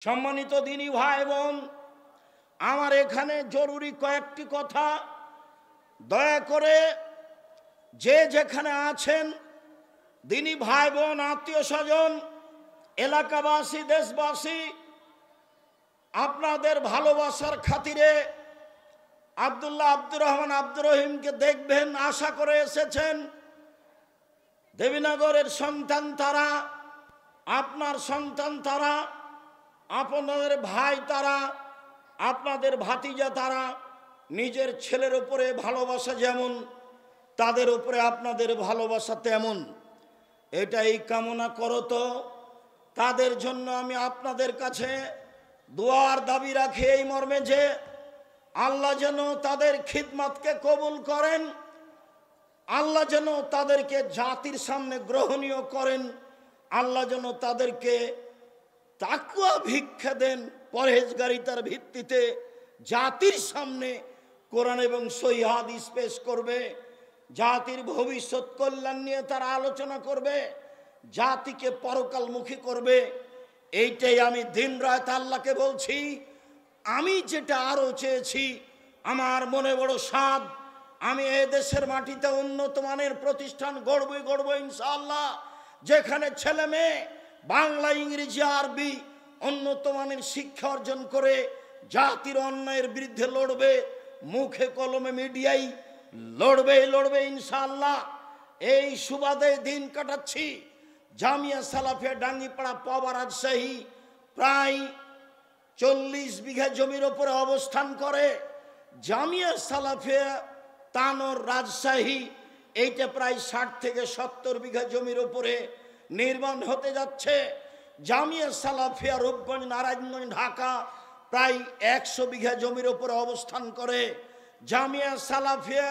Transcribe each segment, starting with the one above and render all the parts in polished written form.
সম্মানিত দিনী ভাই বোন, আমার এখানে জরুরি কয়েকটি কথা দয়া করে যে যেখানে আছেন দিনী ভাই বোন, আত্মীয় স্বজন, এলাকাবাসী, দেশবাসী, আপনাদের ভালোবাসার খাতিরে আব্দুল্লাহ আব্দুর রহমান আব্দুর রহিমকে দেখবেন আশা করে এসেছেন। দেবীনগরের সন্তান তারা, আপনার সন্তান তারা, আপনাদের ভাই তারা, আপনাদের ভাতিজা তারা। নিজের ছেলের উপরে ভালোবাসা যেমন, তাদের উপরে আপনাদের ভালোবাসা তেমন। এটাই কামনা করো তো তাদের জন্য আমি আপনাদের কাছে দোয়ার দাবি রাখি এই মর্মে যে আল্লাহ যেন তাদের খিদমতকে কবুল করেন, আল্লাহ যেন তাদেরকে জাতির সামনে গ্রহণীয় করেন, আল্লাহ যেন তাদেরকে তাকওয়া ভিক্ষা দেন, পরহেজগারিতার ভিত্তিতে জাতির সামনে কোরআন এবং সহিহ হাদিস পেশ করবে, জাতির ভবিষ্যৎ কল্যাণ নিয়ে তারা আলোচনা করবে, জাতিকে পরকালমুখী করবে। এইটাই আমি দিন রাত আল্লাহকে বলছি। আমি যেটা আরও চেয়েছি, আমার মনে বড় স্বাদ, আমি এ দেশের মাটিতে উন্নত মানের প্রতিষ্ঠান গড়বই ইনশাআল্লাহ, যেখানে ছেলে মেয়ে বাংলা, ইংরেজি, আরবি উন্নত মানের শিক্ষা অর্জন করে জাতির অন্যায়ের বিরুদ্ধে লড়বে, মুখে কলমে মিডিয়ায় লড়বে ইনশাআল্লাহ। এই সুবাদে দিন কাটাচ্ছি। জামিয়া সালাফিয়া ডাঙ্গিপাড়া পাওয়া রাজশাহী প্রায় 40 বিঘা জমির ওপরে অবস্থান করে। জামিয়া সালাফিয়া তানোর রাজশাহী এইটা প্রায় 60 থেকে 70 বিঘা জমির ওপরে নির্মাণ হতে যাচ্ছে। জামিয়া সালাফিয়া রূপগঞ্জ, নারায়ণগঞ্জ, ঢাকা প্রায় 100 বিঘা জমির ওপরে অবস্থান করে। জামিয়া সালাফিয়া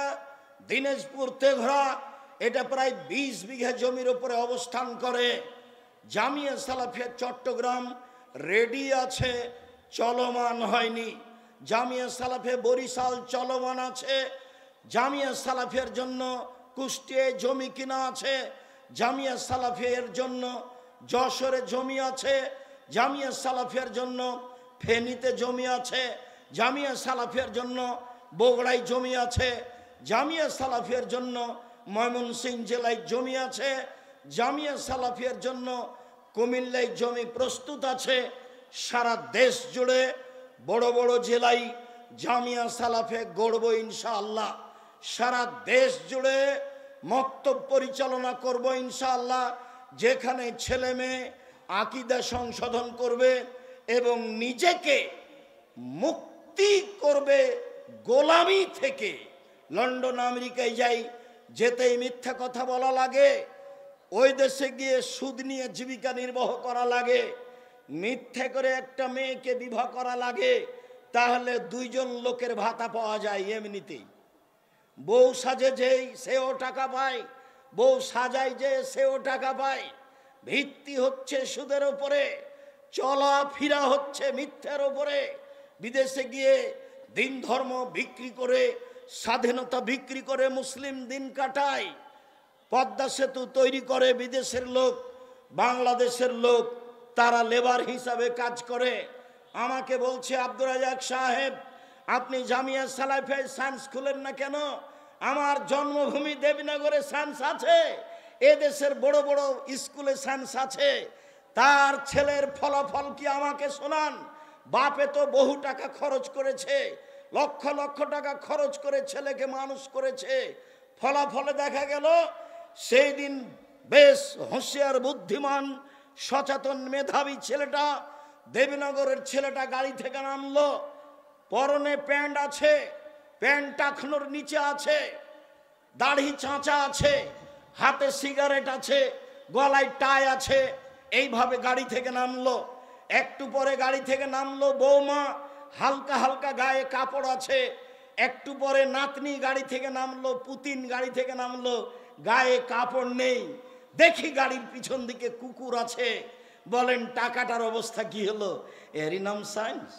দিনাজপুর তেঘরা এটা প্রায় 20 বিঘা জমির ওপরে অবস্থান করে। জামিয়া সালাফিয়া চট্টগ্রাম রেডি আছে, চলমান হয়নি। জামিয়া সালাফিয়া বরিশাল চলমান আছে। জামিয়া সালাফিয়ার জন্য কুষ্টিয়ায় জমি কিনা আছে। জামিয়া সালাফিয়ার জন্য যশোরে জমি আছে। জামিয়া সালাফিয়ার জন্য ফেনীতে জমি আছে। জামিয়া সালাফিয়ার জন্য বগুড়ায় জমি আছে। জামিয়া সালাফিয়ার জন্য ময়মনসিংহ জেলায় জমি আছে। জামিয়া সালাফিয়ার জন্য কুমিল্লায় জমি প্রস্তুত আছে। সারা দেশ জুড়ে বড় বড় জেলায় জামিয়া সালাফিয়া গড়ব ইনশাআল্লাহ। সারা দেশ জুড়ে মক্তব পরিচালনা করব ইনশাআল্লাহ, যেখানে ছেলে মেয়ে আকীদা সংশোধন করবে এবং নিজেকে মুক্তি করবে গোলামি থেকে। লন্ডন, আমেরিকায় যাই, যেতেই মিথ্যা কথা বলা লাগে, ওই দেশে গিয়ে সুদ নিয়ে জীবিকা নির্বাহ করা লাগে, মিথ্যে করে একটা মেয়েকে বিবাহ করা লাগে, তাহলে 2 জন লোকের ভাতা পাওয়া যায় এমনিতেই। বউ সাজে যেই সেও টাকা পায়, বউ সাজায় যে সেও টাকা পায়। ভিত্তি হচ্ছে সুদের উপরে, চলাফেরা হচ্ছে মিথ্যার উপরে। বিদেশে গিয়ে দিন ধর্ম বিক্রি করে, স্বাধীনতা বিক্রি করে মুসলিম দিন কাটায়। পদ্মা সেতু তৈরি করে বিদেশের লোক, বাংলাদেশের লোক তারা লেবার হিসাবে কাজ করে। আমাকে বলছে, আব্দুর রাজাক সাহেব আপনি জামিয়া সালাফিয়ায় সায়েন্স খুলেন না কেন? আমার জন্মভূমি দেবীনগরে সায়েন্স আছে, এদেশের বড় বড় স্কুলে সায়েন্স আছে। তার ছেলের ফলাফল কি আমাকে শোনান। বাপে তো বহু টাকা খরচ করেছে, লক্ষ লক্ষ টাকা খরচ করে ছেলেকে মানুষ করেছে। ফলাফলে দেখা গেল সেই দিন বেশ হুঁশিয়ার, বুদ্ধিমান, সচেতন, মেধাবী ছেলেটা, দেবীনগরের ছেলেটা গাড়ি থেকে নামলো, পরনে প্যান্ট আছে, প্যান্ট টাকনোর নিচে আছে, দাড়ি চাঁচা আছে, হাতে সিগারেট আছে, গলায় টাই আছে, এইভাবে গাড়ি থেকে নামলো। একটু পরে গাড়ি থেকে নামলো বৌমা, হালকা হালকা গায়ে কাপড় আছে। একটু পরে নাতনি গাড়ি থেকে নামলো, পুতিন গাড়ি থেকে নামলো, গায়ে কাপড় নেই। দেখি গাড়ির পিছন দিকে কুকুর আছে। বলেন টাকাটার অবস্থা কি হলো? এরই নাম সায়েন্স।